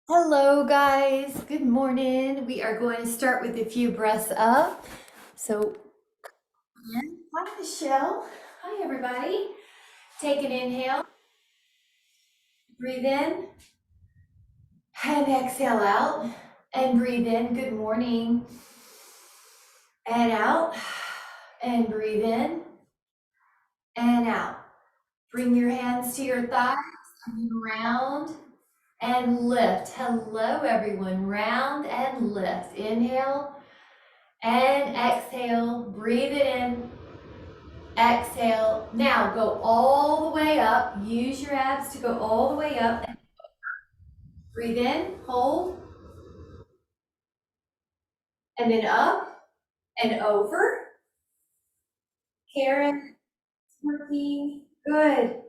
Hello guys, good morning. We are going to start with a few breaths up. So, hi Michelle. Hi everybody. Take an inhale, breathe in, and exhale out. And breathe in, good morning. And out, and breathe in, and out. Bring your hands to your thighs, and round and lift. Hello everyone, round and lift. Inhale and exhale, breathe it in. Exhale. Now go all the way up. Use your abs to go all the way up. Breathe in, hold, and then up and over. Karen, working. Good.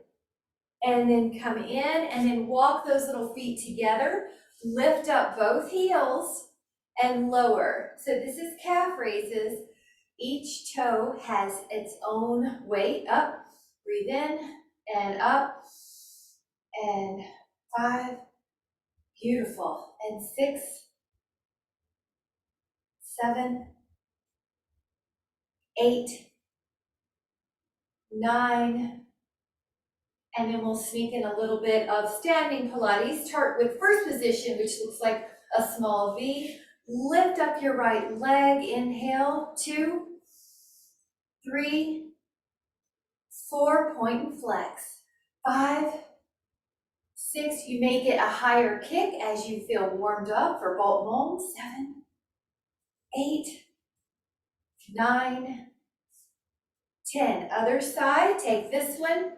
And then come in and then walk those little feet together. Lift up both heels and lower. So this is calf raises. Each toe has its own weight. Up, breathe in and up and 5. Beautiful. And 6, 7, 8, 9, and then we'll sneak in a little bit of standing Pilates. Start with first position, which looks like a small V. Lift up your right leg. Inhale, 2, 3, 4, point and flex. 5, 6, you may get a higher kick as you feel warmed up for Bolt Mom. 7, 8, 9, 10. Other side, take this one,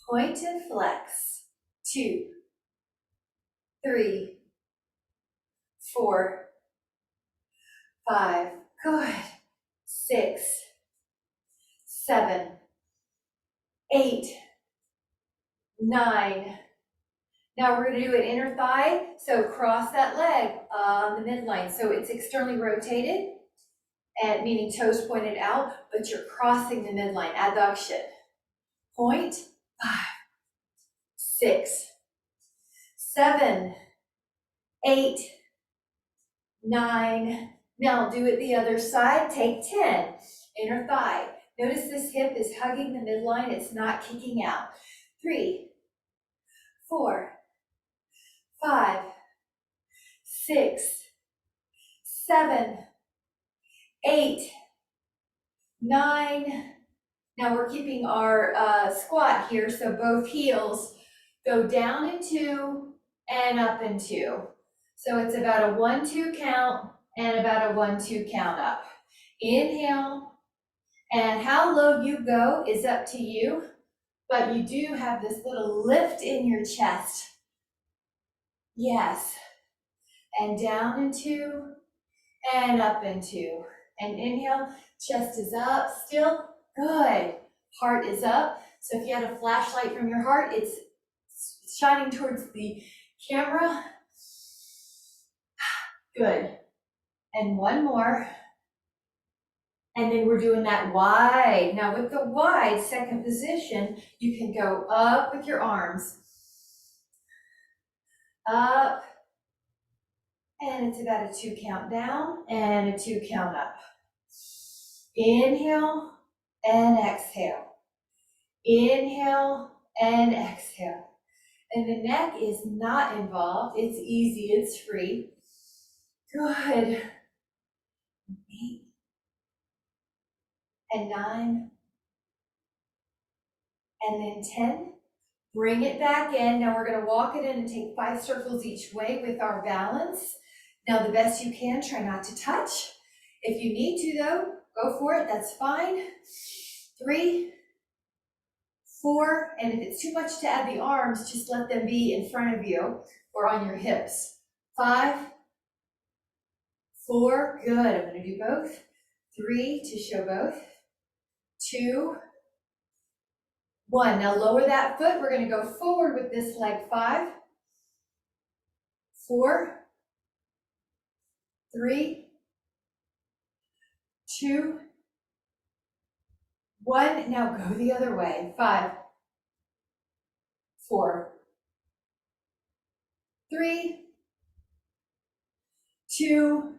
point and flex. 2, 3, 4, 5. Good. 6, 7, 8, 9. Now we're going to do an inner thigh. So cross that leg on the midline. So it's externally rotated, and meaning toes pointed out, but you're crossing the midline. Adduction. Point. 5, 6, 7, 8, 9. Now do it the other side. Take 10. Inner thigh. Notice this hip is hugging the midline. It's not kicking out. 3, 4, 5, 6, 7, 8, 9. Now we're keeping our squat here. So both heels go down in 2 and up in 2. So it's about a 1-2 count and about a 1-2 count up. Inhale, and how low you go is up to you, but you do have this little lift in your chest. Yes, and down in 2 and up in 2. And inhale, chest is up, still good. Heart is up. So if you had a flashlight from your heart, it's shining towards the camera. Good. And one more. And then we're doing that wide. Now with the wide second position, you can go up with your arms. Up. And it's about a 2 count down and a 2 count up. Inhale and exhale. Inhale and exhale. And the neck is not involved. It's easy, it's free. Good. 8 and 9 and then 10. Bring it back in. Now we're going to walk it in and take 5 circles each way with our balance. Now the best you can, try not to touch. If you need to though, go for it, that's fine. 3, 4, and if it's too much to add the arms, just let them be in front of you or on your hips. 5, 4, good. I'm going to do both. 3 to show both. 2, 1. Now lower that foot. We're going to go forward with this leg. 5, 4, 3, 2, 1. Now go the other way. 5, 4, 3, 2,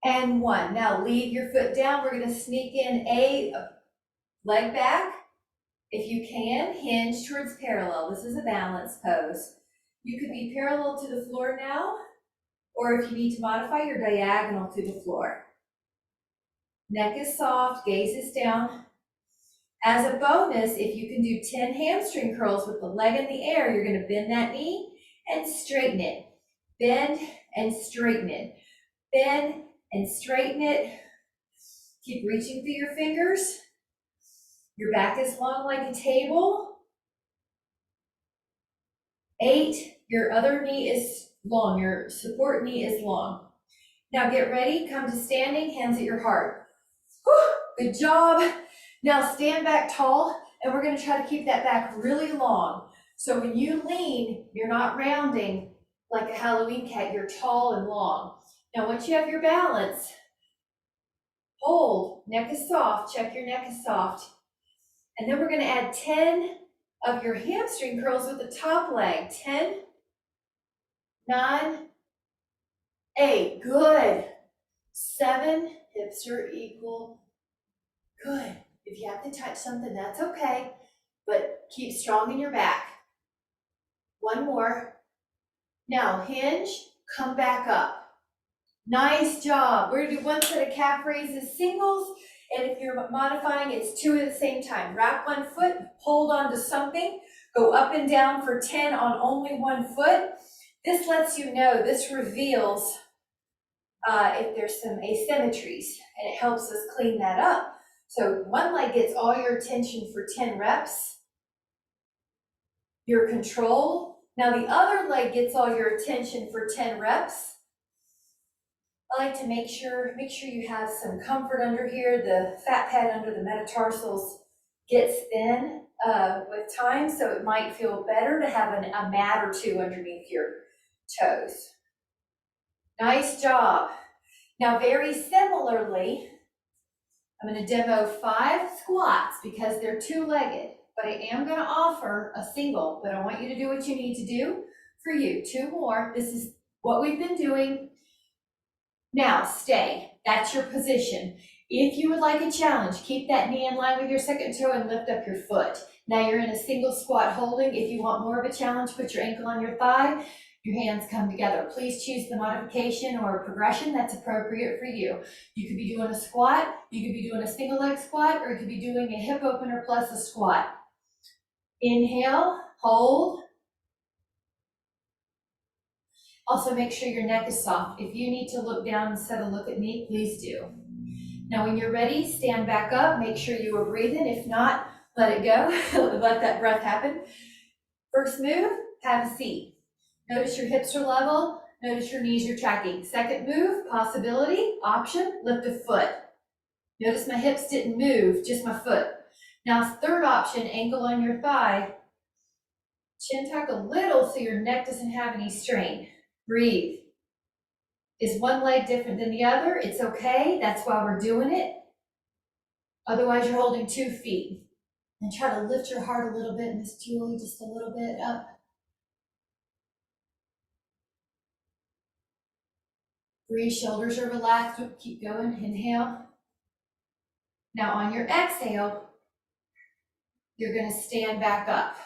and 1. Now leave your foot down. We're gonna sneak in a leg back. If you can, hinge towards parallel. This is a balance pose. You could be parallel to the floor now, or if you need to modify, you're diagonal to the floor. Neck is soft, gaze is down. As a bonus, if you can do 10 hamstring curls with the leg in the air, you're gonna bend that knee and straighten it. Bend and straighten it. Bend and straighten it. Keep reaching through your fingers. Your back is long like a table. 8, your other knee is long, your support knee is long. Now get ready, come to standing, hands at your heart. Whew, good job. Now stand back tall, and we're gonna try to keep that back really long. So when you lean, you're not rounding like a Halloween cat, you're tall and long. Now once you have your balance, hold, neck is soft, check your neck is soft. And then we're gonna add 10 of your hamstring curls with the top leg. 10, 9, 8, good. 7, hips are equal, good. If you have to touch something, that's okay, but keep strong in your back. 1 more. Now hinge, come back up. Nice job. We're gonna do 1 set of calf raises singles, and if you're modifying, it's 2 at the same time. Wrap 1 foot, hold on to something, go up and down for 10 on only 1 foot. This lets you know, this reveals if there's some asymmetries, and it helps us clean that up. So 1 leg gets all your attention for 10 reps, your control. Now the other leg gets all your attention for 10 reps. I like to make sure you have some comfort under here. The fat pad under the metatarsals gets thin with time, so it might feel better to have a mat or 2 underneath your toes. Nice job. Now very similarly, I'm going to demo 5 squats because they're 2-legged, but I am going to offer a single, but I want you to do what you need to do for you. 2 more. This is what we've been doing. Now stay, that's your position. If you would like a challenge, keep that knee in line with your second toe and lift up your foot. Now you're in a single squat holding. If you want more of a challenge, put your ankle on your thigh, your hands come together. Please choose the modification or progression that's appropriate for you. You could be doing a squat, you could be doing a single leg squat, or you could be doing a hip opener plus a squat. Inhale, hold. Also make sure your neck is soft. If you need to look down instead of look at me, please do. Now when you're ready, stand back up, make sure you are breathing. If not, let it go, let that breath happen. First move, have a seat. Notice your hips are level, notice your knees are tracking. Second move, possibility, option, lift a foot. Notice my hips didn't move, just my foot. Now third option, ankle on your thigh. Chin tuck a little so your neck doesn't have any strain. Breathe. Is 1 leg different than the other? It's okay, that's why we're doing it. Otherwise you're holding 2 feet. And try to lift your heart a little bit, Miss Julie, just a little bit up. Breathe, shoulders are relaxed, keep going, inhale. Now on your exhale, you're gonna stand back up.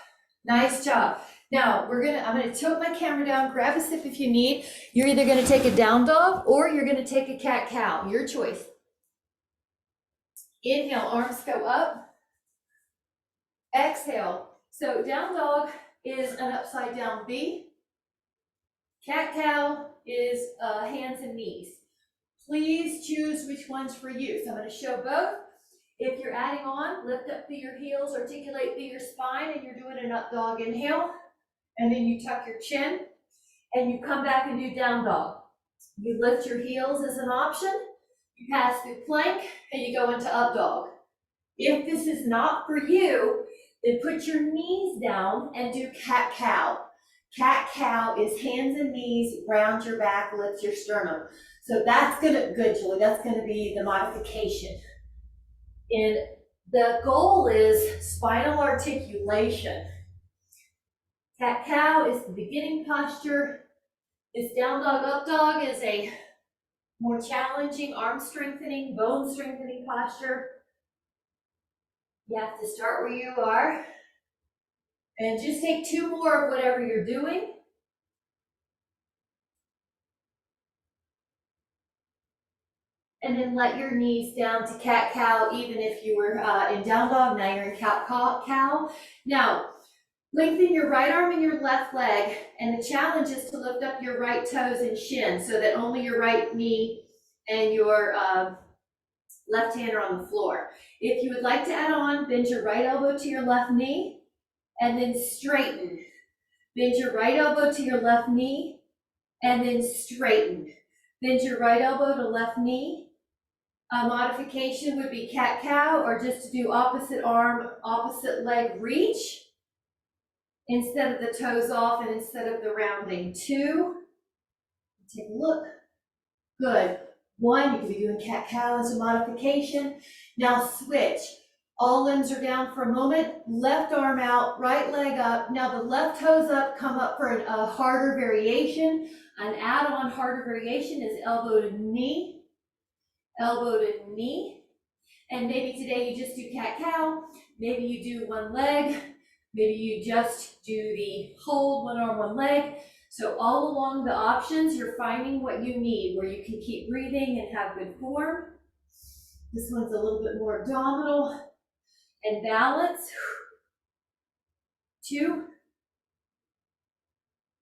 Nice job. Now I'm gonna tilt my camera down, grab a sip if you need. You're either gonna take a down dog or you're gonna take a cat cow, your choice. Inhale, arms go up. Exhale. So down dog is an upside down V. Cat cow is hands and knees. Please choose which one's for you. So I'm going to show both. If you're adding on, lift up through your heels, articulate through your spine, and you're doing an up dog inhale. And then you tuck your chin, and you come back and do down dog. You lift your heels as an option. You pass through plank, and you go into up dog. If this is not for you, then put your knees down and do cat cow. Cat cow is hands and knees, round your back, lift your sternum. So that's gonna, good Julie, that's gonna be the modification. And the goal is spinal articulation. Cat cow is the beginning posture. This down dog, up dog is a more challenging arm strengthening, bone strengthening posture. You have to start where you are and just take 2 more of whatever you're doing. And then let your knees down to cat-cow, even if you were in down dog, now you're in cat-cow. Now, lengthen your right arm and your left leg, and the challenge is to lift up your right toes and shin so that only your right knee and your left hand are on the floor. If you would like to add on, bend your right elbow to your left knee, and then straighten. Bend your right elbow to your left knee, and then straighten. Bend your right elbow to left knee. A modification would be cat-cow, or just to do opposite arm, opposite leg reach, instead of the toes off and instead of the rounding. 2, take a look, good. 1, you could be doing cat-cow as a modification. Now switch, all limbs are down for a moment, left arm out, right leg up. Now the left toes up, come up for a harder variation. An add-on harder variation is elbow to knee, and maybe today you just do cat-cow, maybe you do one leg, maybe you just do the hold, one arm, one leg. So all along the options, you're finding what you need, where you can keep breathing and have good form. This one's a little bit more abdominal and balance. 2,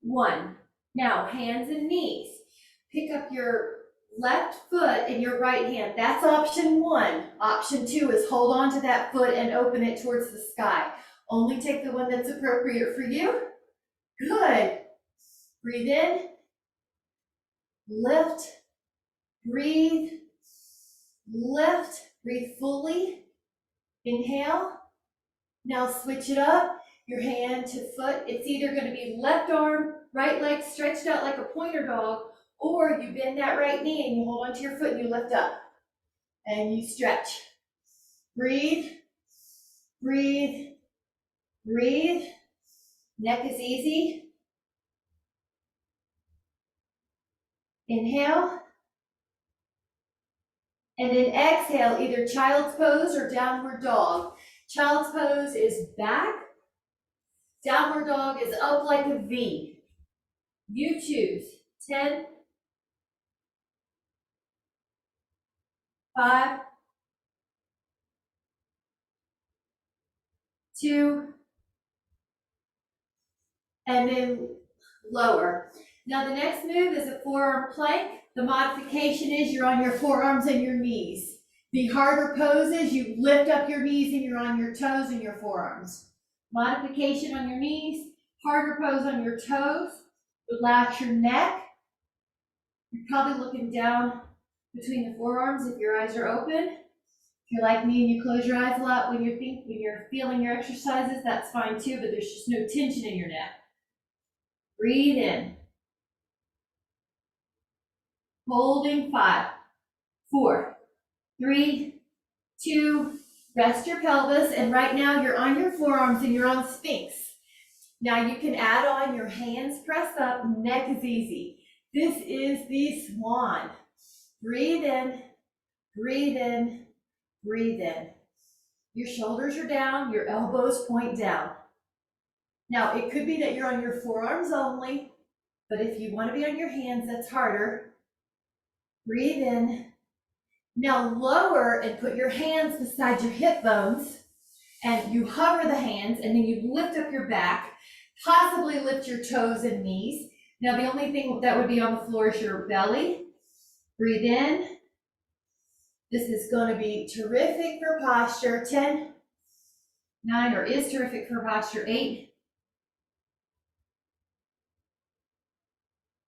1. Now, hands and knees. Pick up your left foot in your right hand. That's option 1. Option 2 is hold on to that foot and open it towards the sky. Only take the one that's appropriate for you. Good. Breathe in, lift, breathe, lift, breathe fully. Inhale. Now switch it up, your hand to foot. It's either going to be left arm, right leg stretched out like a pointer dog, or you bend that right knee and you hold onto your foot and you lift up. And you stretch. Breathe, breathe, breathe. Neck is easy. Inhale. And then exhale, either child's pose or downward dog. Child's pose is back. Downward dog is up like a V. You choose. 10, 5, 2, and then lower. Now the next move is a forearm plank. The modification is you're on your forearms and your knees. The harder pose is you lift up your knees and you're on your toes and your forearms. Modification on your knees, harder pose on your toes. Relax your neck. You're probably looking down between the forearms if your eyes are open. If you're like me and you close your eyes a lot when you're feeling your exercises, that's fine too, but there's just no tension in your neck. Breathe in. Holding 5, 4, 3, 2, rest your pelvis, and right now you're on your forearms and you're on Sphinx. Now you can add on your hands pressed up, neck is easy. This is the swan. Breathe in, breathe in, breathe in. Your shoulders are down, your elbows point down. Now it could be that you're on your forearms only, but if you want to be on your hands, that's harder. Breathe in. Now lower and put your hands beside your hip bones, and you hover the hands, and then you lift up your back, possibly lift your toes and knees. Now the only thing that would be on the floor is your belly. Breathe in. This is going to be terrific for posture. 10, 9, or is terrific for posture. 8.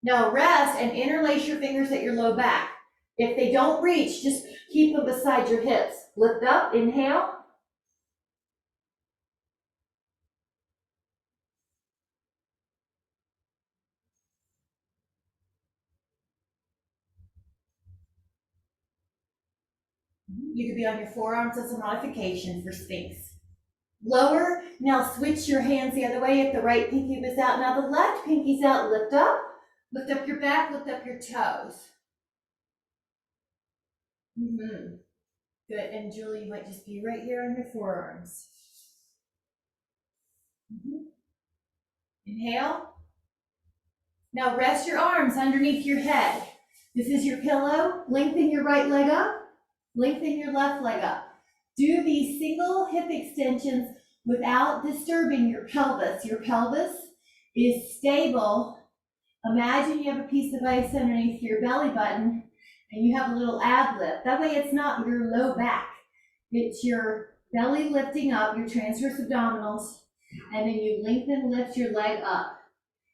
Now rest and interlace your fingers at your low back. If they don't reach, just keep them beside your hips. Lift up, inhale. You could be on your forearms as a modification for Sphinx. Lower, now switch your hands the other way if the right pinky was out. Now the left pinky's out, lift up. Lift up your back, lift up your toes. Good, and Julie, you might just be right here on your forearms. Inhale. Now rest your arms underneath your head. This is your pillow. Lengthen your right leg up. Lengthen your left leg up. Do these single hip extensions without disturbing your pelvis. Your pelvis is stable. Imagine you have a piece of ice underneath your belly button and you have a little ab lift. That way it's not your low back. It's your belly lifting up, your transverse abdominals, and then you lengthen, lift your leg up.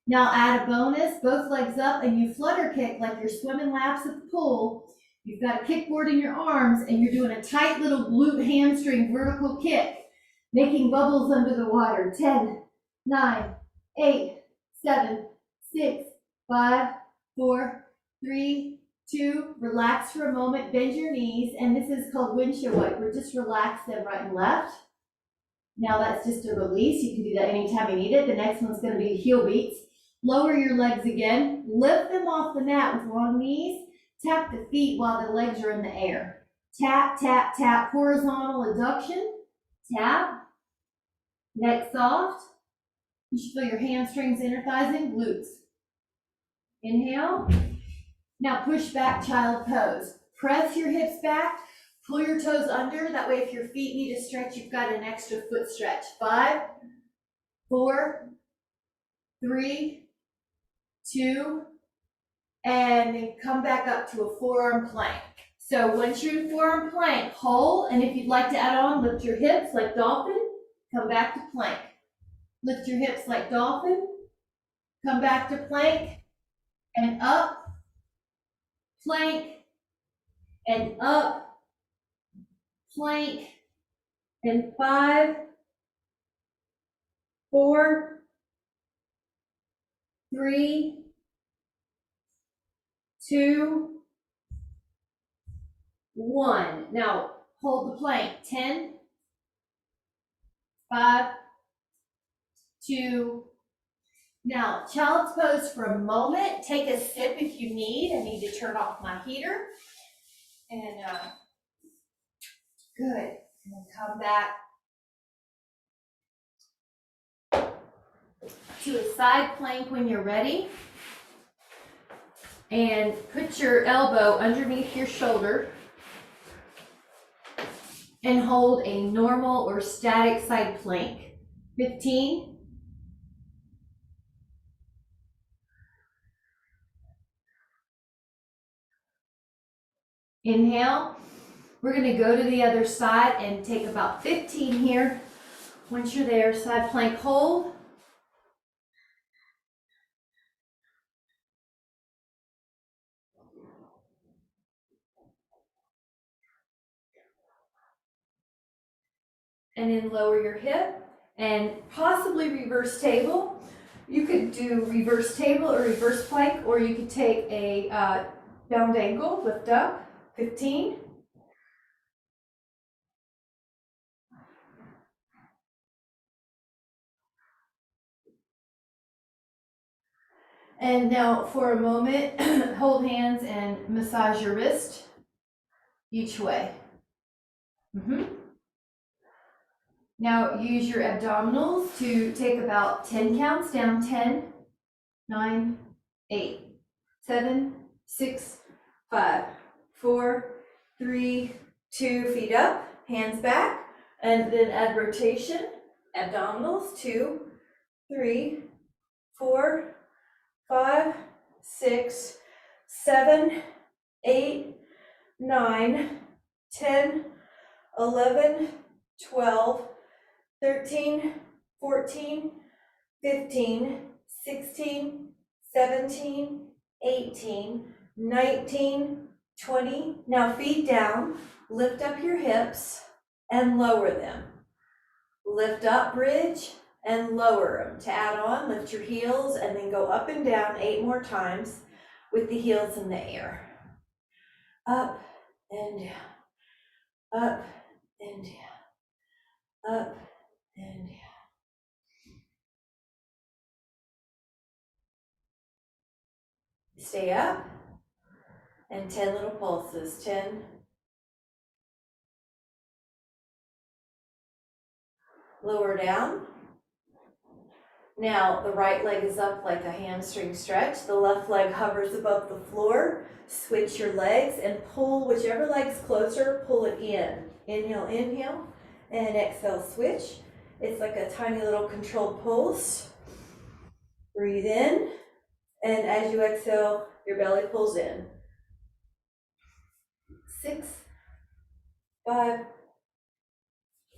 Now add a bonus, both legs up, and you flutter kick like you're swimming laps at the pool. You've got a kickboard in your arms, and you're doing a tight little glute hamstring vertical kick, making bubbles under the water. 10, 9, 8, 7, 6, 5, 4, 3, 2, relax for a moment, bend your knees, and this is called windshield wiper. Just relax them right and left. Now that's just a release. You can do that anytime you need it. The next one's going to be heel beats. Lower your legs again. Lift them off the mat with long knees. Tap the feet while the legs are in the air. Tap, tap, tap. Horizontal adduction. Tap. Neck soft. You should feel your hamstrings, inner thighs, and glutes. Inhale. Now push back, child pose. Press your hips back. Pull your toes under. That way if your feet need a stretch, you've got an extra foot stretch. 5, 4, 3, 2, and then come back up to a forearm plank. So once you're in forearm plank, hold, and if you'd like to add on, lift your hips like dolphin, come back to plank. Lift your hips like dolphin, come back to plank, and up, plank, and up, plank, and 5, 4, 3, 2, 1. Now hold the plank. 10, 5, 2. Now child's pose for a moment. Take a sip if you need. I need to turn off my heater. And good. And then come back to a side plank when you're ready. And put your elbow underneath your shoulder and hold a normal or static side plank. 15. Inhale. We're going to go to the other side and take about 15 here. Once you're there, side plank hold. And then lower your hip and possibly reverse table. You could do reverse table or reverse plank, or you could take a downed ankle, lift up. 15. And now for a moment, hold hands and massage your wrist each way. Now use your abdominals to take about 10 counts down. 10, 9, 8, 7, 6, 5, 4, 3, 2, feet up, hands back, and then add rotation, abdominals. 2, 3, 4, 5, 6, 7, 8, 9, 10, 11, 12, 13, 14, 15, 16, 17, 18, 19, 20. Now feet down, lift up your hips and lower them. Lift up, bridge, and lower them. To add on, lift your heels and then go up and down 8 more times with the heels in the air. Up and down, up and down, up and down. Stay up. And 10 little pulses. 10. Lower down. Now the right leg is up like a hamstring stretch. The left leg hovers above the floor. Switch your legs and pull whichever leg's closer, pull it in. Inhale, inhale, and exhale, switch. It's like a tiny little controlled pulse. Breathe in, and as you exhale, your belly pulls in. 6, 5,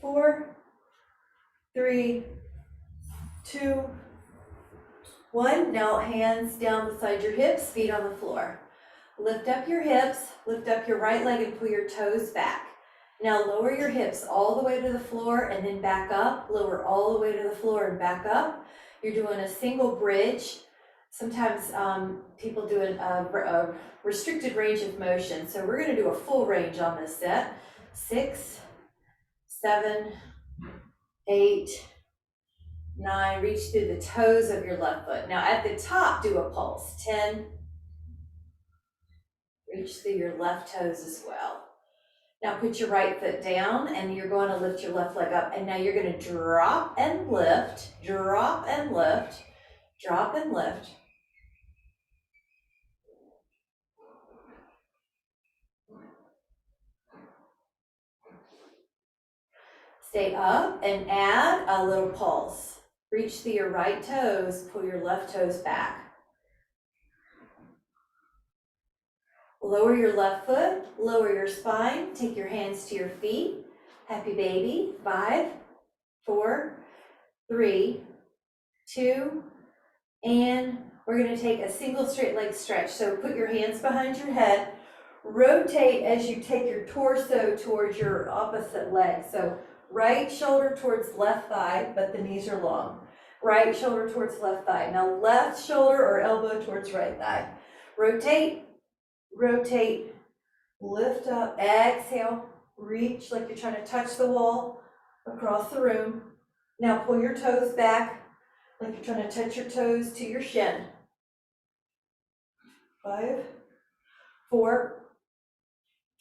4, 3, 2, 1. Now hands down beside your hips, feet on the floor. Lift up your hips, lift up your right leg and pull your toes back. Now lower your hips all the way to the floor and then back up. Lower all the way to the floor and back up. You're doing a single bridge. Sometimes people do a restricted range of motion. So we're going to do a full range on this set. 6, 7, 8, 9. Reach through the toes of your left foot. Now at the top, do a pulse. 10. Reach through your left toes as well. Now put your right foot down and you're going to lift your left leg up. And now you're going to drop and lift, drop and lift, drop and lift. Stay up and add a little pulse. Reach through your right toes, pull your left toes back. Lower your left foot, lower your spine, take your hands to your feet. Happy baby. 5, 4, 3, 2, and we're going to take a single straight leg stretch. So put your hands behind your head, rotate as you take your torso towards your opposite leg. So right shoulder towards left thigh, but the knees are long. Right shoulder towards left thigh. Now left shoulder or elbow towards right thigh. Rotate, rotate, lift up, exhale, reach like you're trying to touch the wall across the room. Now pull your toes back like you're trying to touch your toes to your shin. 5, 4,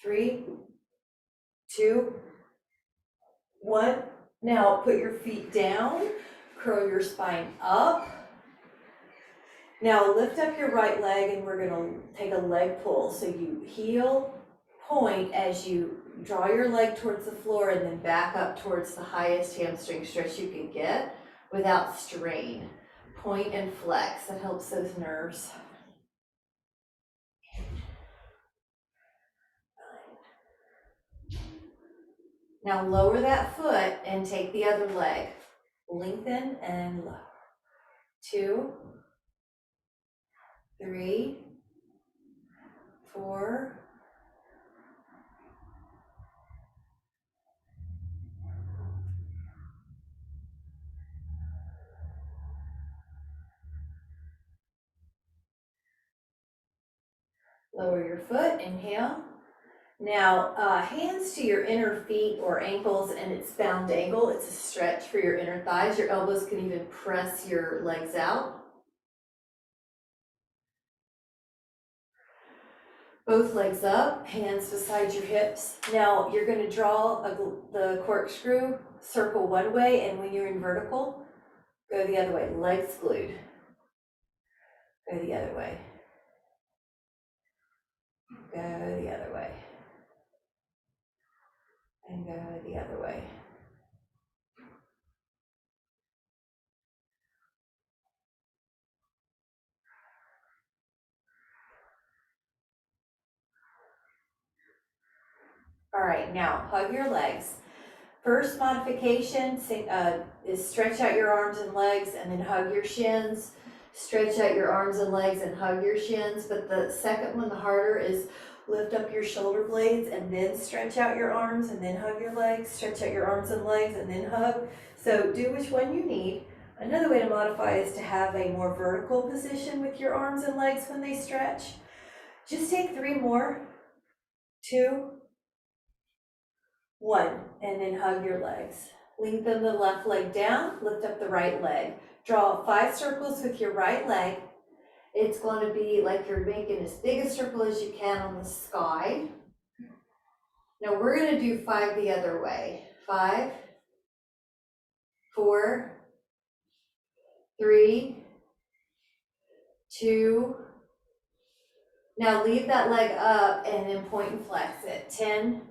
3, 2, 1. Now put your feet down, curl your spine up. Now lift up your right leg and we're going to take a leg pull. So you heel, point as you draw your leg towards the floor and then back up towards the highest hamstring stretch you can get without strain. Point and flex, that helps those nerves. 9. Now lower that foot and take the other leg. Lengthen and lower. 2, 3, 4, 5. Lower your foot, inhale. Now hands to your inner feet or ankles, and it's bound angle. It's a stretch for your inner thighs. Your elbows can even press your legs out. Both legs up, hands beside your hips. Now you're going to draw the corkscrew circle one way, and when you're in vertical, go the other way. Legs glued. Go the other way. Go the other way. And go the other way. All right, now hug your legs. First modification is stretch out your arms and legs and then hug your shins. Stretch out your arms and legs and hug your shins. But the second one, the harder, is lift up your shoulder blades and then stretch out your arms and then hug your legs. Stretch out your arms and legs and then hug. So do which one you need. Another way to modify is to have a more vertical position with your arms and legs when they stretch. Just take 3 more. 2, 1, and then hug your legs. Lengthen the left leg down, lift up the right leg. Draw 5 circles with your right leg. It's going to be like you're making as big a circle as you can on the sky. Now we're going to do 5 the other way. 5, 4, 3, 2. Now leave that leg up and then point and flex it. 10.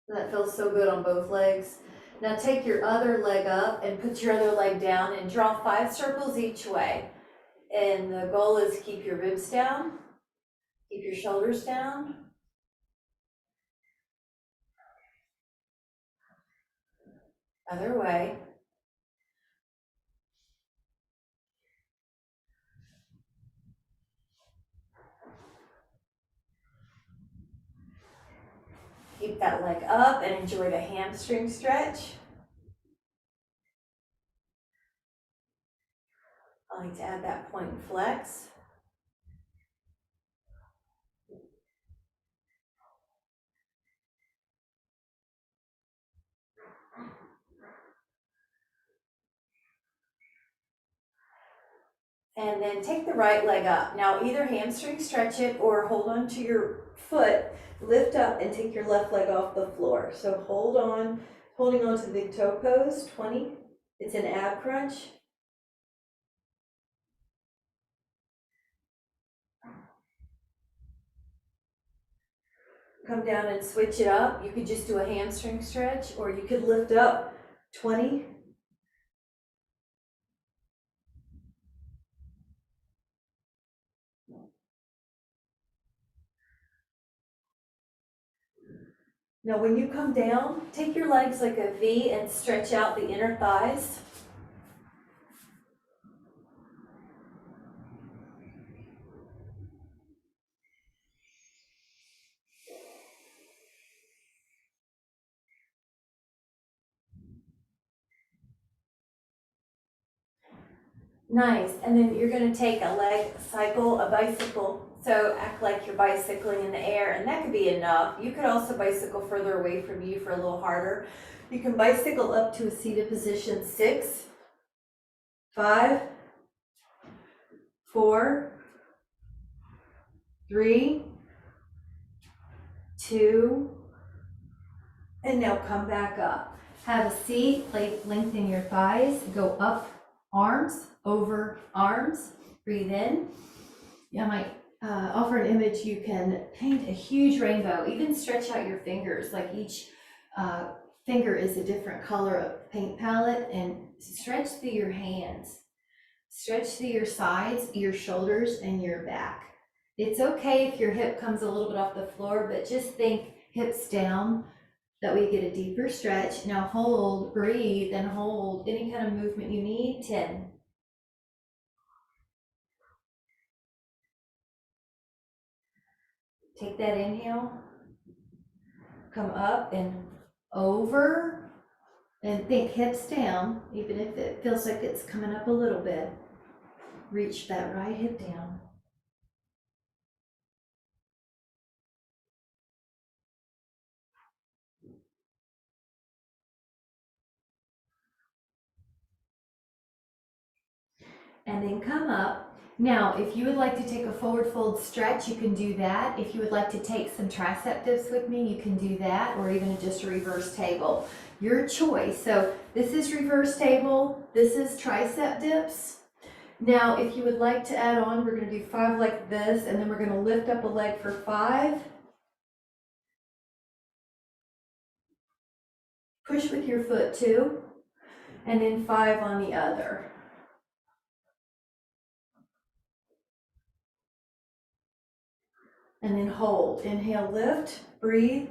That feels so good on both legs. Now take your other leg up and put your other leg down and draw 5 circles each way. And the goal is keep your ribs down, keep your shoulders down. Other way. Keep that leg up and enjoy the hamstring stretch. I like to add that point and flex. And then take the right leg up. Now either hamstring stretch it or hold on to your foot, lift up and take your left leg off the floor. So holding on to the big toe pose, 20. It's an ab crunch. Come down and switch it up. You could just do a hamstring stretch or you could lift up, 20. Now when you come down, take your legs like a V and stretch out the inner thighs. Nice, and then you're gonna take a leg cycle, a bicycle. So act like you're bicycling in the air, and that could be enough. You could also bicycle further away from you for a little harder. You can bicycle up to a seated position, 6, 5, 4, 3, 2, and now come back up. Have a seat, lengthen your thighs, go up, arms, over, arms, breathe in. I might offer an image. You can paint a huge rainbow, even stretch out your fingers, like each finger is a different color of paint palette, and stretch through your hands, stretch through your sides, your shoulders, and your back. It's okay if your hip comes a little bit off the floor, but just think hips down. That way you get a deeper stretch. Now hold, breathe, and hold any kind of movement you need. 10. Take that inhale, come up and over, and think hips down, even if it feels like it's coming up a little bit. Reach that right hip down. And then come up. Now, if you would like to take a forward fold stretch, you can do that. If you would like to take some tricep dips with me, you can do that, or even just a reverse table. Your choice. So this is reverse table, this is tricep dips. Now, if you would like to add on, we're going to do 5 like this, and then we're going to lift up a leg for 5. Push with your foot 2, and then 5 on the other. And then hold. Inhale, lift, breathe,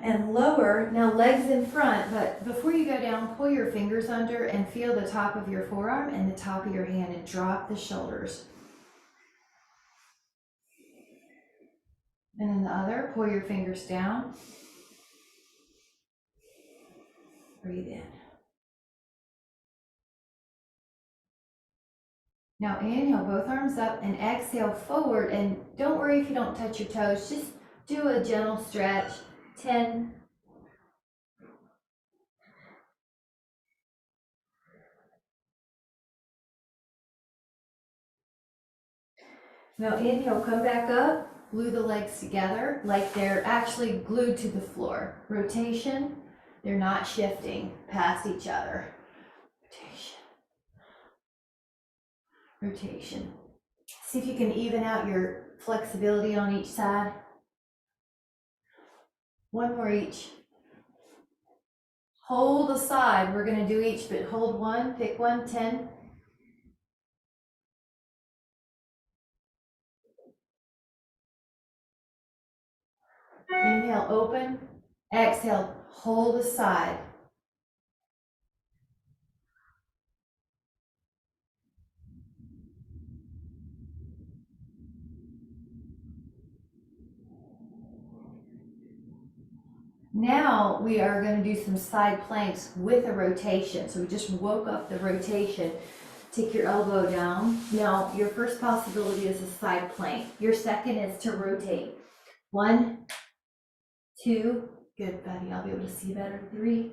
and lower. Now legs in front, but before you go down, pull your fingers under and feel the top of your forearm and the top of your hand, and drop the shoulders. And then the other, pull your fingers down. Breathe in. Now inhale, both arms up, and exhale forward, and don't worry if you don't touch your toes, just do a gentle stretch. 10, Now inhale, come back up, glue the legs together like they're actually glued to the floor. Rotation, they're not shifting past each other. Rotation. Rotation. See if you can even out your flexibility on each side. One more each. Hold a side. We're going to do each, but hold one, pick one, 10. Inhale, open. Exhale, hold a side. Now we are going to do some side planks with a rotation. So we just woke up the rotation. Take your elbow down. Now your first possibility is a side plank. Your second is to rotate. 1, 2, good buddy, I'll be able to see better. 3,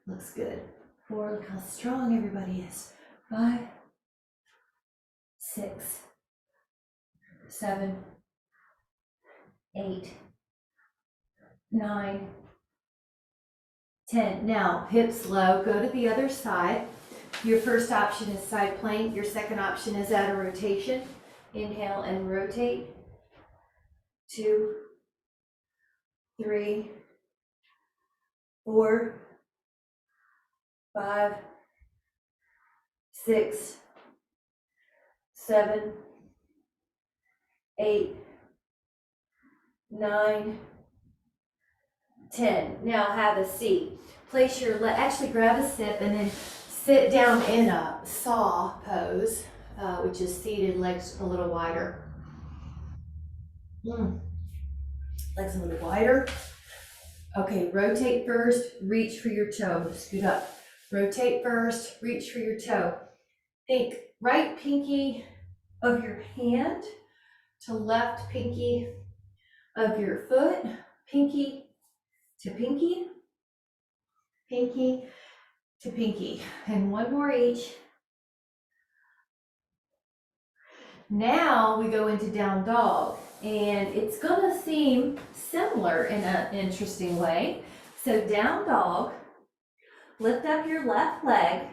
looks good. 4, look how strong everybody is. 5, 6, 7, 8, 9, 10. Now hips low, go to the other side. Your first option is side plank. Your second option is add a rotation. Inhale and rotate. 2, 3, 4, 5, 6, 7, 8, 9, 10. Now have a seat. Place your actually grab a sip and then sit down in a saw pose, which is seated, legs a little wider. Legs a little wider. Okay, rotate first, reach for your toe, scoot up. Rotate first, reach for your toe. Think right pinky of your hand to left pinky of your foot, pinky to pinky, pinky to pinky. And one more each. Now we go into down dog, and it's gonna seem similar in an interesting way. So down dog, lift up your left leg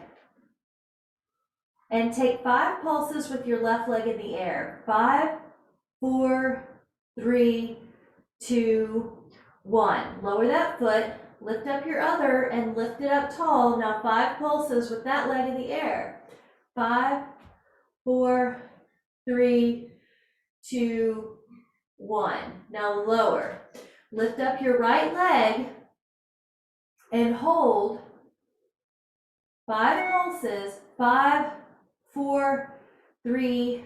and take 5 pulses with your left leg in the air. 5, 4, 3, 2, 1. Lower that foot, lift up your other and lift it up tall. Now 5 pulses with that leg in the air. 5, 4, 3, 2, 1. Now lower. Lift up your right leg and hold 5 pulses. 5, 4, 3,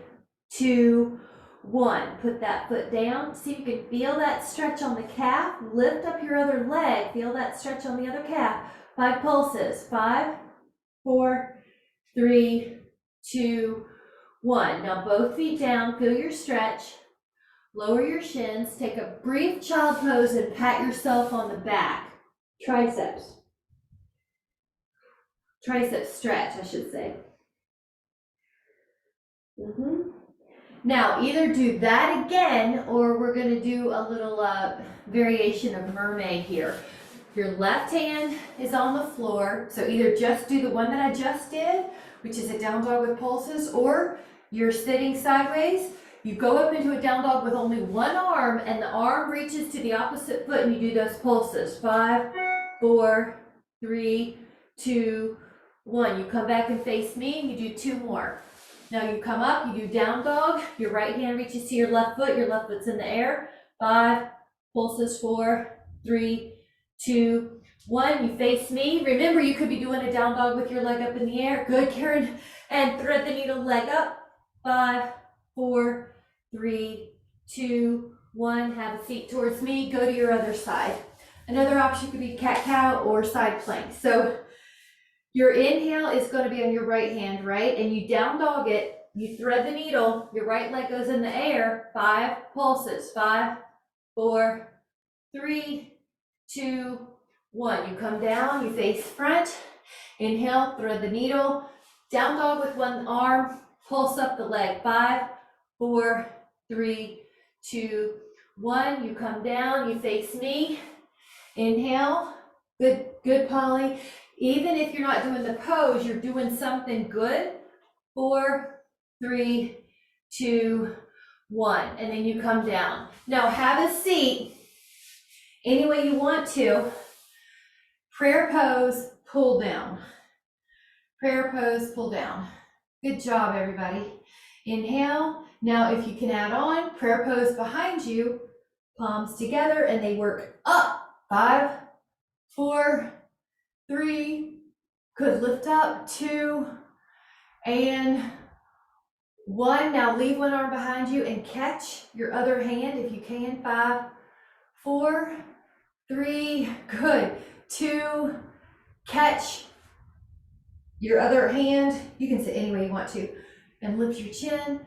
2, 1. Put that foot down. See if you can feel that stretch on the calf. Lift up your other leg. Feel that stretch on the other calf. 5 pulses. 5, 4, 3, 2, 1. Now both feet down. Feel your stretch. Lower your shins. Take a brief child pose and pat yourself on the back. Triceps. Tricep stretch, I should say. Now, either do that again, or we're going to do a little variation of mermaid here. Your left hand is on the floor, so either just do the one that I just did, which is a down dog with pulses, or you're sitting sideways. You go up into a down dog with only one arm, and the arm reaches to the opposite foot, and you do those pulses. 5, 4, 3, 2, 1. You come back and face me, and you do 2 more. Now you come up, you do down dog, your right hand reaches to your left foot's in the air. 5, pulses, 4, 3, 2, 1. You face me. Remember, you could be doing a down dog with your leg up in the air. Good, Karen. And thread the needle, leg up. 5, 4, 3, 2, 1. Have a seat towards me. Go to your other side. Another option could be cat-cow or side plank. So your inhale is going to be on your right hand, right? And you down dog it. You thread the needle. Your right leg goes in the air. 5 pulses. 5, 4, 3, 2, 1. You come down. You face front. Inhale. Thread the needle. Down dog with one arm. Pulse up the leg. 5, 4, 3, 2, 1. You come down, you face me. Inhale. Good, good, Polly. Even if you're not doing the pose, you're doing something good. 4, 3, 2, 1. And then you come down. Now have a seat any way you want to. Prayer pose, pull down. Prayer pose, pull down. Good job, everybody. Inhale. Now if you can add on, prayer pose behind you, palms together, and they work up. 5, 4, 3, good, lift up, 2, and 1. Now leave one arm behind you and catch your other hand if you can. 5, 4, 3, good, 2, catch your other hand. You can sit any way you want to, and lift your chin.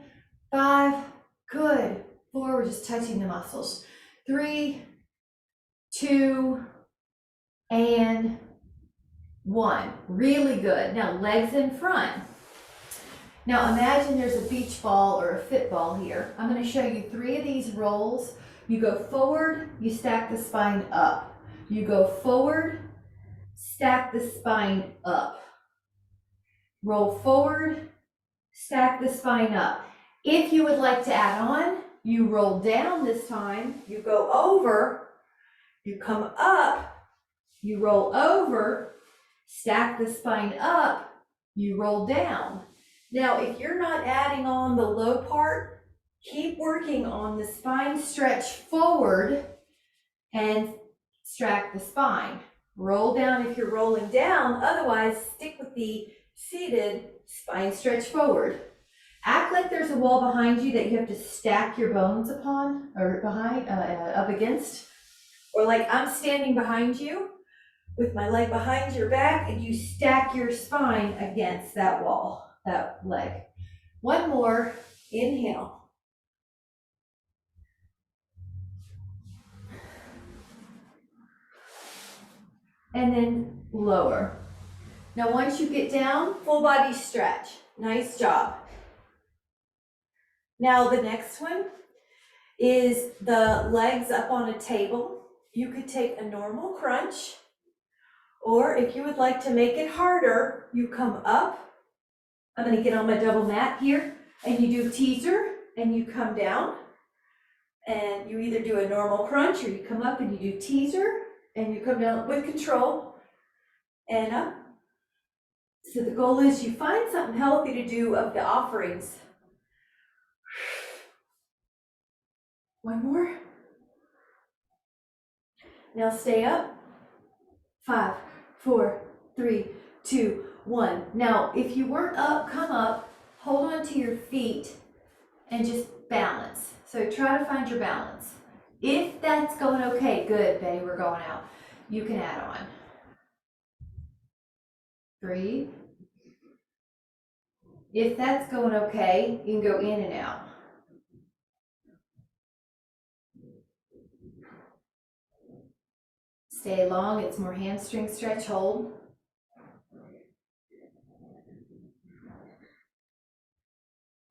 5, good, 4, we're just touching the muscles. 3, 2, and 1. Really good. Now legs in front. Now imagine there's a beach ball or a fit ball here. I'm going to show you 3 of these rolls. You go forward, you stack the spine up. You go forward, stack the spine up. Roll forward, stack the spine up. If you would like to add on, you roll down this time, you go over, you come up, you roll over, stack the spine up, you roll down. Now, if you're not adding on the low part, keep working on the spine stretch forward and stack the spine. Roll down if you're rolling down, otherwise stick with the seated spine stretch forward. Act like there's a wall behind you that you have to stack your bones upon or behind, up against. Or like I'm standing behind you with my leg behind your back and you stack your spine against that wall, that leg. One more, inhale. And then lower. Now once you get down, full body stretch. Nice job. Now the next one is the legs up on a table. You could take a normal crunch, or if you would like to make it harder, you come up. I'm going to get on my double mat here, and you do teaser, and you come down, and you either do a normal crunch, or you come up and you do teaser, and you come down with control, and up. So the goal is you find something healthy to do of the offerings. One more. Now stay up. 5, 4, 3, 2, 1. Now, if you weren't up, come up, hold on to your feet, and just balance. So try to find your balance. If that's going okay, good, Betty, we're going out. You can add on. 3. If that's going okay, you can go in and out. Stay long, it's more hamstring stretch, hold.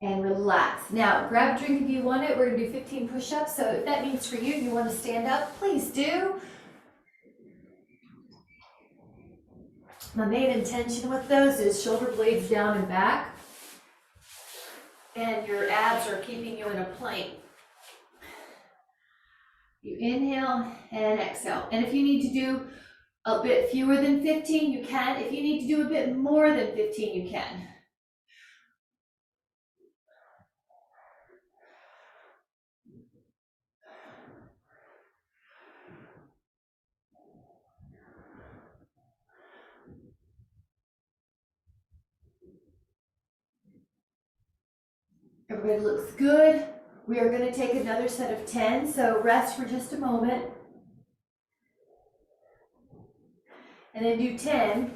And relax. Now, grab a drink if you want it. We're gonna do 15 push-ups. So if that means for you, you wanna stand up, please do. My main intention with those is shoulder blades down and back. And your abs are keeping you in a plank. You inhale and exhale. And if you need to do a bit fewer than 15, you can. If you need to do a bit more than 15, you can. Everybody looks good. We are going to take another set of 10, so rest for just a moment. And then do 10.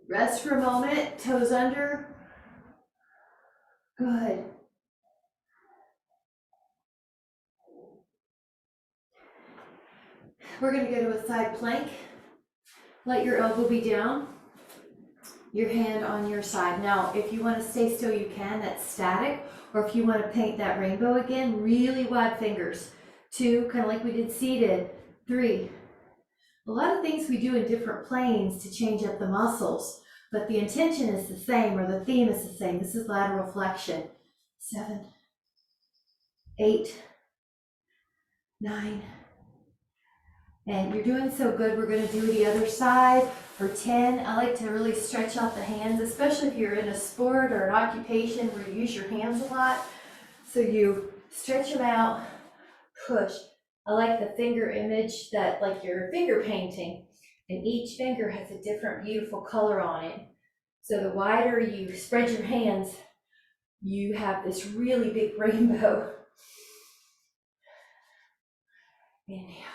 Rest for a moment, toes under. Good. we're gonna go to a side plank. Let your elbow be down, your hand on your side. Now, if you wanna stay still, you can, that's static. Or if you wanna paint that rainbow again, really wide fingers. 2, kind of like we did seated. 3. A lot of things we do in different planes to change up the muscles, but the intention is the same, or the theme is the same. This is lateral flexion. 7, 8, 9, and you're doing so good. We're going to do the other side for 10. I like to really stretch out the hands, especially if you're in a sport or an occupation where you use your hands a lot. So you stretch them out, push. I like the finger image that like you're finger painting, and each finger has a different beautiful color on it. So the wider you spread your hands, you have this really big rainbow. Inhale.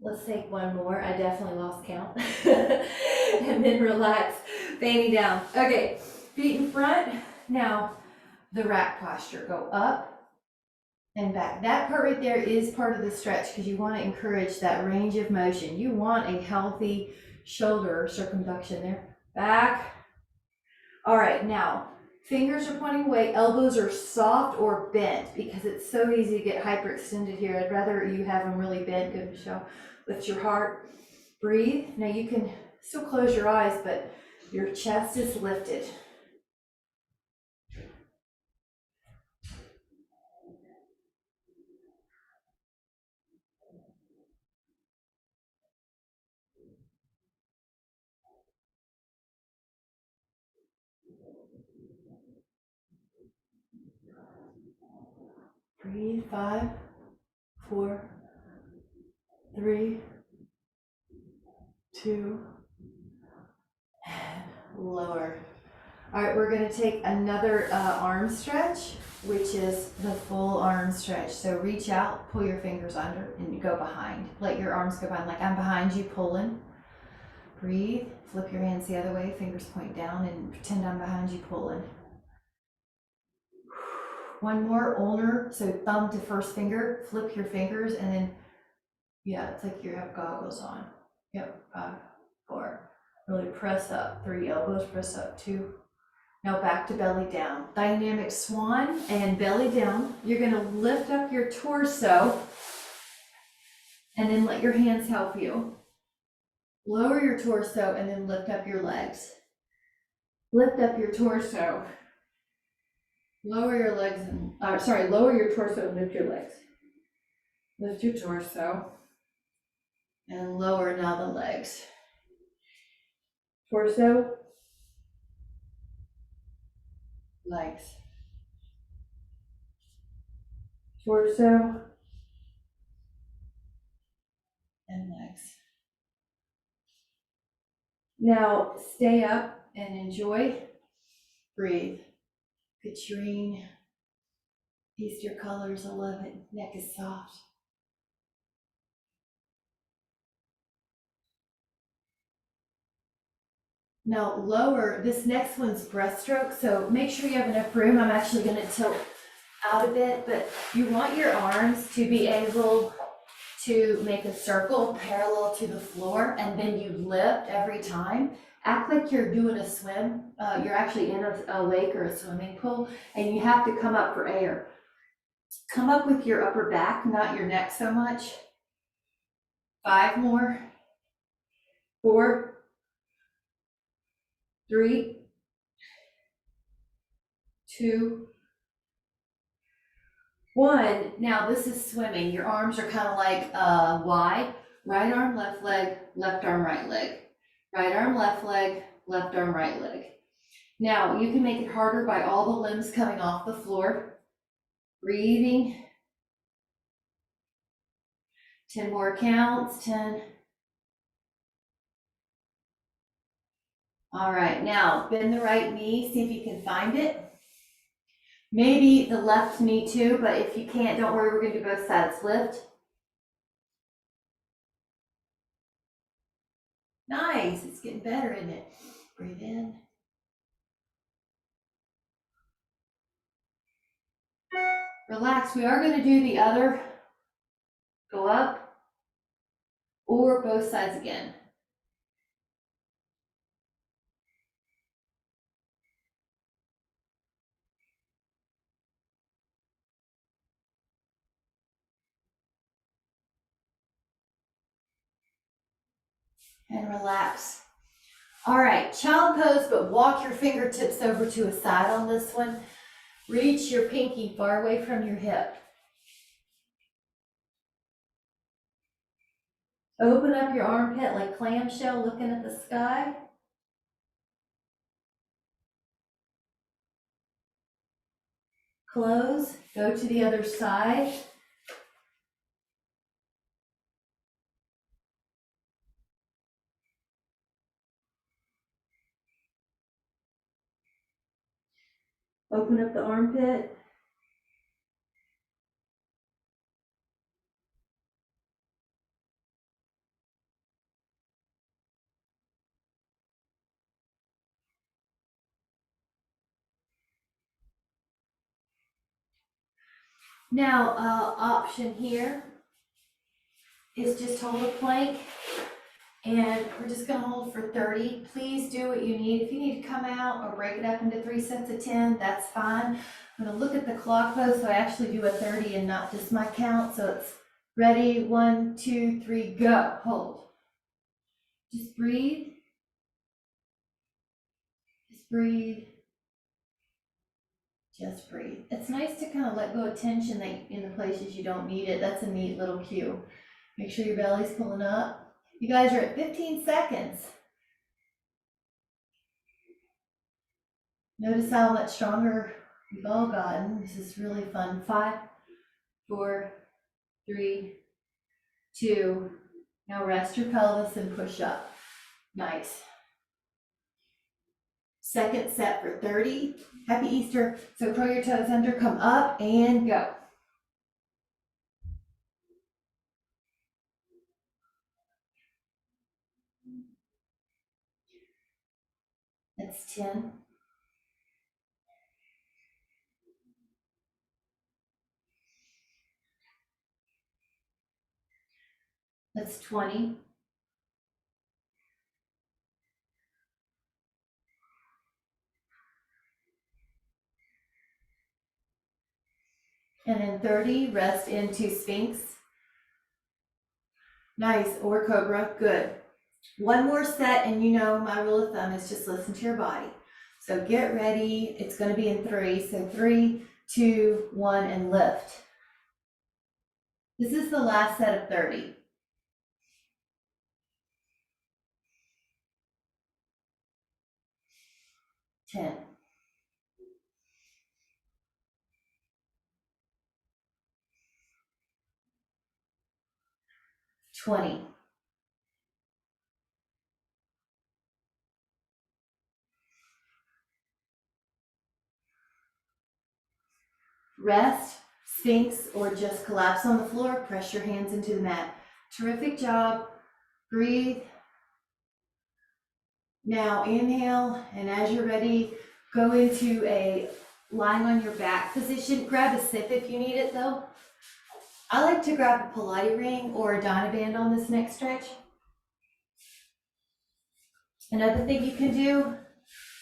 Let's take one more. I definitely lost count. And then relax, fanny down. Okay, feet in front. Now, the rack posture. Go up and back. That part right there is part of the stretch because you want to encourage that range of motion. You want a healthy shoulder circumduction there. Back. All right, now, fingers are pointing away. Elbows are soft or bent because it's so easy to get hyperextended here. I'd rather you have them really bent. Good, Michelle. Lift your heart. Breathe. Now you can still close your eyes, but your chest is lifted. Breathe. 5, 4, 3, 2, and lower. All right, we're going to take another arm stretch, which is the full arm stretch. So reach out, pull your fingers under, and you go behind. Let your arms go behind, like I'm behind you pulling. Breathe, flip your hands the other way, fingers point down, and pretend I'm behind you pulling. One more, ulnar, so thumb to first finger, flip your fingers, and then, yeah, it's like you have goggles on. Yep, 5, 4, really press up. 3, elbows press up. 2, now back to belly down. Dynamic swan and belly down. You're gonna lift up your torso and then let your hands help you. Lower your torso and then lift up your legs. Lift up your torso. Lower your legs and, lower your torso and lift your legs. Lift your torso and lower now the legs. Torso, legs. Torso and legs. Now stay up and enjoy. Breathe. Citrine. These are your colors. I love it. Neck is soft. Now lower, this next one's breaststroke, so make sure you have enough room. I'm actually going to tilt out a bit, but you want your arms to be able to make a circle parallel to the floor, and then you lift every time. Act like you're doing a swim. You're actually in a lake or a swimming pool, and you have to come up for air. Come up with your upper back, not your neck so much. 5 more. 4, 3, 2, 1. Now this is swimming. Your arms are kind of like wide. Right arm, left leg, left arm, right leg. Right arm, left leg, left arm, right leg. Now you can make it harder by all the limbs coming off the floor. Breathing. 10 more counts. 10. All right, now bend the right knee. See if you can find it. Maybe the left knee too, but if you can't, don't worry, we're gonna do both sides. Lift. Nice, it's getting better, isn't it? Breathe in. Relax, we are gonna do the other. Go up or both sides again. And relax. All right, child pose, but walk your fingertips over to a side on this one. Reach your pinky far away from your hip. Open up your armpit like clamshell looking at the sky. Close, go to the other side. Open up the armpit. Now, option here is just hold a plank, and we're just gonna hold for 30. Please do what you need. If you need to come out or break it up into 3 sets of 10, that's fine. I'm gonna look at the clock pose, so I actually do a 30 and not just my count. So it's ready, 1, 2, 3, go. Hold. Just breathe. Just breathe. Just breathe. It's nice to kind of let go of tension in the places you don't need it. That's a neat little cue. Make sure your belly's pulling up. You guys are at 15 seconds. Notice how much stronger we've all gotten. This is really fun. 5, 4, 3, 2. Now rest your pelvis and push up. Nice. Second set for 30. Happy Easter. So curl your toes under, come up and go. That's 10. That's 20. And then 30, rest into Sphinx. Nice, or Cobra, good. One more set, and you know my rule of thumb is just listen to your body. So get ready, it's gonna be in 3. So 3, 2, 1, and lift. This is the last set of 30. 10. 20. Rest, Sphinx, or just collapse on the floor, press your hands into the mat. Terrific job, breathe. Now inhale, and as you're ready, go into a lying on your back position. Grab a sip if you need it though. I like to grab a Pilates ring or a Dynaband on this next stretch. Another thing you can do,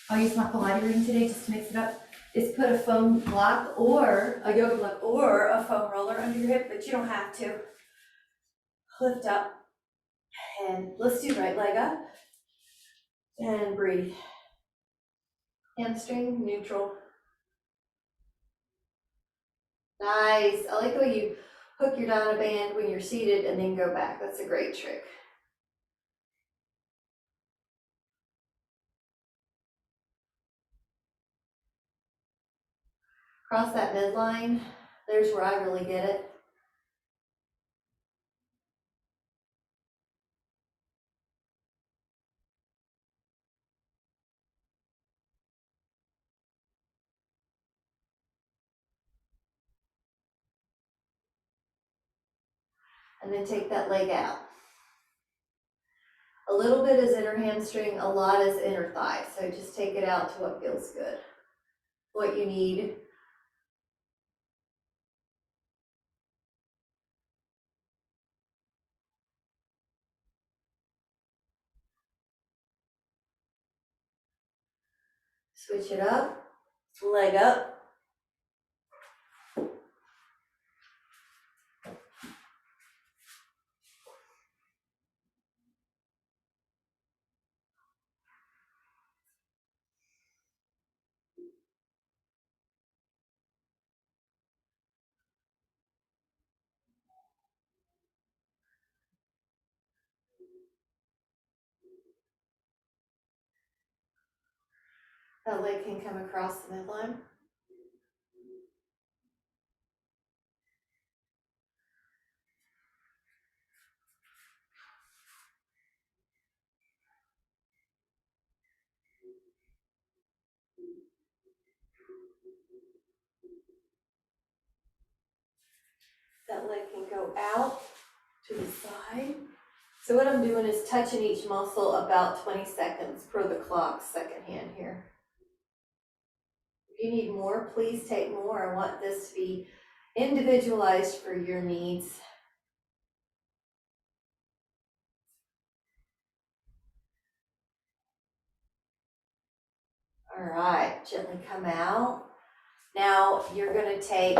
I'll use my Pilates ring today just to mix it up, is put a foam block or a yoga block or a foam roller under your hip, but you don't have to. Lift up, and let's do right leg up, and breathe. Hamstring, neutral. Nice, I like the way you hook your Dynaband when you're seated and then go back. That's a great trick. Cross that midline. There's where I really get it. And then take that leg out. A little bit is inner hamstring, a lot is inner thigh. So just take it out to what feels good, what you need. Switch it up, leg up. That leg can come across the midline. That leg can go out to the side. So what I'm doing is touching each muscle about 20 seconds per the clock, second hand here. If you need more, please take more. I want this to be individualized for your needs. All right, gently come out. Now you're going to take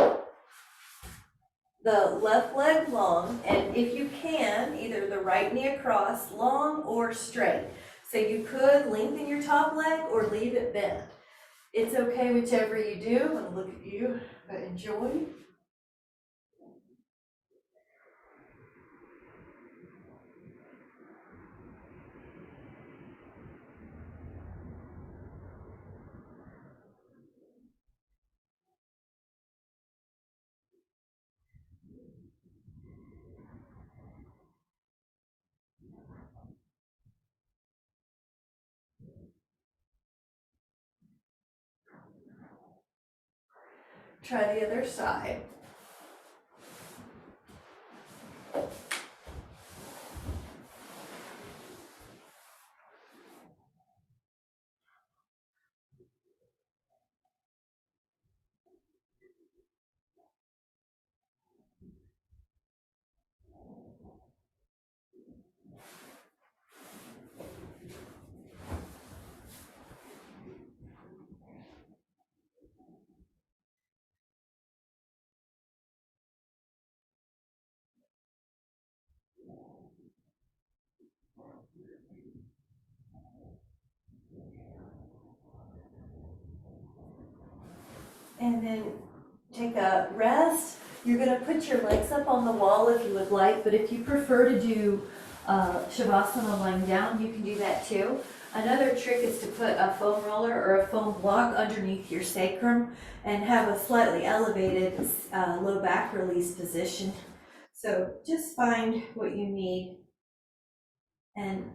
the left leg long, and if you can, either the right knee across, long or straight. So you could lengthen your top leg or leave it bent. It's okay whichever you do. I'm going to look at you, but enjoy. Try the other side. And then take a rest. You're going to put your legs up on the wall if you would like, but if you prefer to do Shavasana lying down, you can do that too. Another trick is to put a foam roller or a foam block underneath your sacrum and have a slightly elevated low back release position. So just find what you need and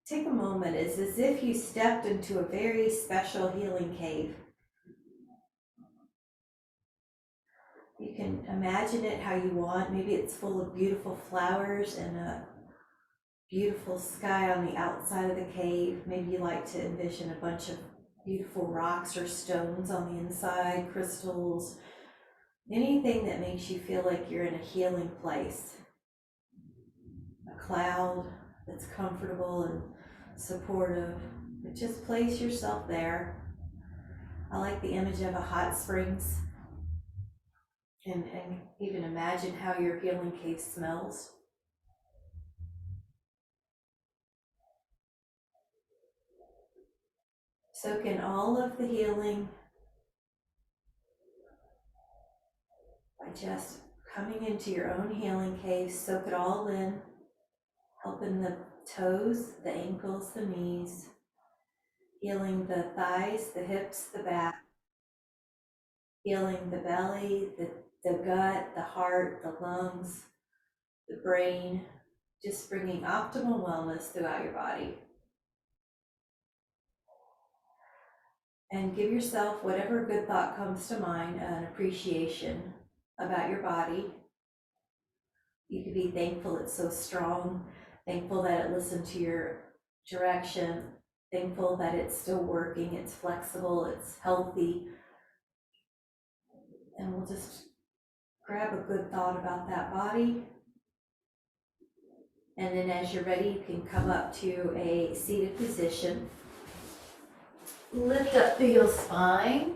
take a moment. It's as if you stepped into a very special healing cave. You can imagine it how you want. Maybe it's full of beautiful flowers and a beautiful sky on the outside of the cave. Maybe you like to envision a bunch of beautiful rocks or stones on the inside, crystals, anything that makes you feel like you're in a healing place. A cloud that's comfortable and supportive. But just place yourself there. I like the image of a hot springs. And even imagine how your healing cave smells. Soak in all of the healing by just coming into your own healing cave. Soak it all in, helping the toes, the ankles, the knees, healing the thighs, the hips, the back, healing the belly, the gut, the heart, the lungs, the brain, just bringing optimal wellness throughout your body. And give yourself whatever good thought comes to mind, an appreciation about your body. You could be thankful it's so strong, thankful that it listened to your direction, thankful that it's still working, it's flexible, it's healthy. And we'll just grab a good thought about that body. And then as you're ready, you can come up to a seated position. lift up through your spine.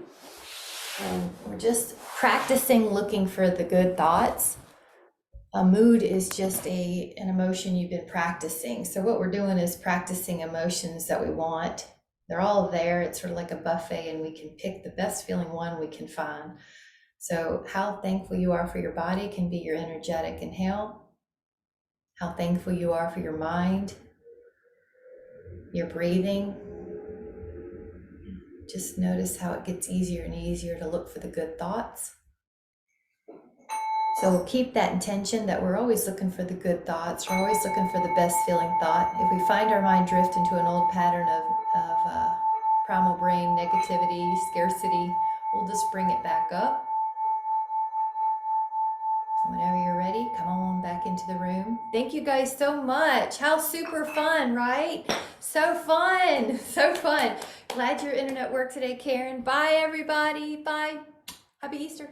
And we're just practicing looking for the good thoughts. A mood is just an emotion you've been practicing. So what we're doing is practicing emotions that we want. They're all there. It's sort of like a buffet, and we can pick the best feeling one we can find. So how thankful you are for your body can be your energetic inhale. How thankful you are for your mind, your breathing. Just notice how it gets easier and easier to look for the good thoughts. So we'll keep that intention that we're always looking for the good thoughts. We're always looking for the best feeling thought. If we find our mind drift into an old pattern of primal brain negativity, scarcity, we'll just bring it back up. Whenever you're ready, come on back into the room. Thank you guys so much. How super fun, right? So fun, so fun. Glad your internet worked today, Karen. Bye, everybody. Bye. Happy Easter.